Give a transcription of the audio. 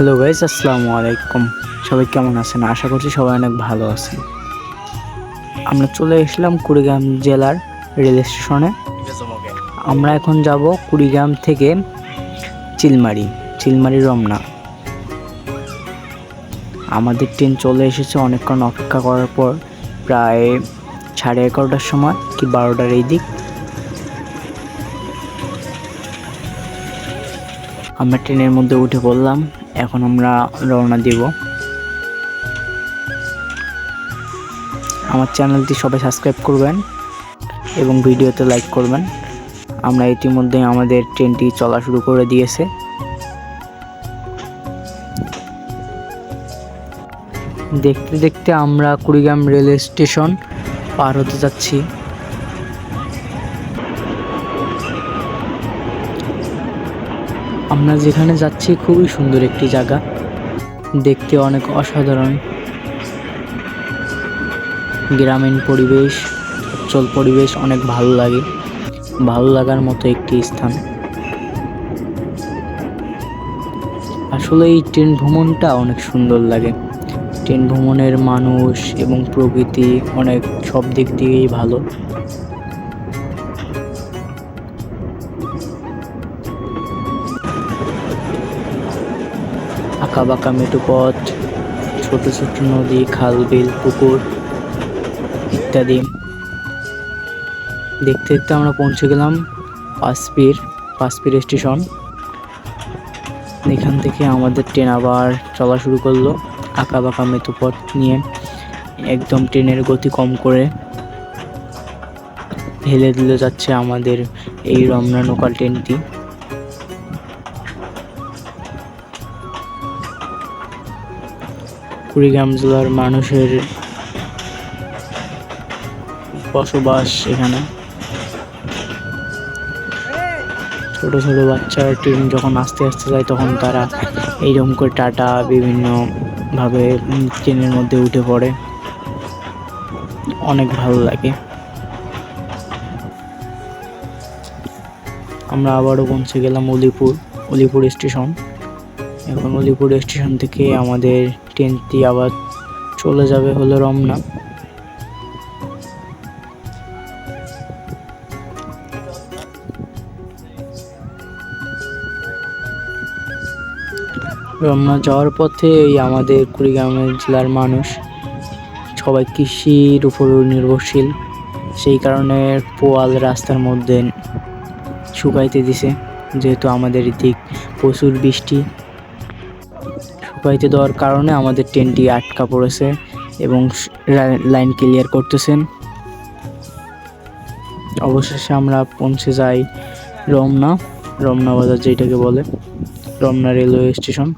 Hello guys, আসসালামু আলাইকুম। সবাই কেমন আছেন? আশা করছি সবাই অনেক ভালো আছেন। আমরা চলে এসলাম কুড়িগ্রাম জেলার রেল স্টেশনে। আমরা এখন যাব কুড়িগ্রাম থেকে চিলমারি রমনা। আমাদের ট্রেন চলে এসেছে অনেকক্ষণ অপেক্ষা করার পর, প্রায় 11:30টার সময় কি 12টার এই দিক। আমরা ট্রেনের মধ্যে উঠে পড়লাম। এখন আমরা রওনা দিব। আমার চ্যানেলটি সবাই সাবস্ক্রাইব করবেন এবং ভিডিওতে লাইক করবেন। আমরা ইতিমধ্যে আমাদের ট্রেনটি চলা শুরু করে দিয়েছে। দেখতে দেখতে আমরা কুড়িগ্রাম রেল স্টেশন পার হতে যাচ্ছি। আমরা যেখানে যাচ্ছি খুবই সুন্দর একটি জায়গা, দেখতে অনেক অসাধারণ। গ্রামীণ পরিবেশ, উজ্জ্বল পরিবেশ, অনেক ভালো লাগে, ভালো লাগার মতো একটি স্থান। আসলে এই ট্রেন ভ্রমণটা অনেক সুন্দর লাগে। ট্রেন ভ্রমণের মানুষ এবং প্রকৃতি অনেক সব দিক দিয়েই ভালো। আঁকা বাঁকা মেঠো পথ, ছোট ছোট নদী, খাল, বিল, পুকুর ইত্যাদি। দেখতে দেখতে আমরা পৌঁছে গেলাম পাঁচপির স্টেশন। এখান থেকে আমাদের ট্রেন আবার চলা শুরু করলো আঁকা বাঁকা মেঠো পথ নিয়ে। একদম ট্রেনের গতি কম করে হেলে দুলে যাচ্ছে আমাদের এই রমনা লোকাল ট্রেনটি। কুড়িগ্রাম জেলার মানুষের বসবাস এখানে। ছোট ছোট বাচ্চারা ট্রেন যখন আস্তে আস্তে যায় তখন তারা এইরকম করে টাটা বিভিন্নভাবে ট্রেনের মধ্যে উঠে পড়ে, অনেক ভালো লাগে। আমরা আবারও পৌঁছে গেলাম অলিপুর স্টেশন। এখন অলিপুর স্টেশন থেকে আমাদের ট্রেনটি আবার চলে যাবে হলো রমনা। রমনা যাওয়ার পথে আমাদের কুড়িগ্রামের জেলার মানুষ সবাই কৃষির উপর নির্ভরশীল। সেই কারণে পোয়াল রাস্তার মধ্যে শুকাইতে দিছে, যেহেতু আমাদের এদিক প্রচুর বৃষ্টি। শুকাইতে দেওয়ার কারণে আমাদের ট্রেনটি আটকা পড়েছে এবং লাইন ক্লিয়ার করতেছেন। অবশেষে আমরা পৌঁছে যাই রমনা বাজার, যেটাকে বলে রমনা রেলওয়ে স্টেশন।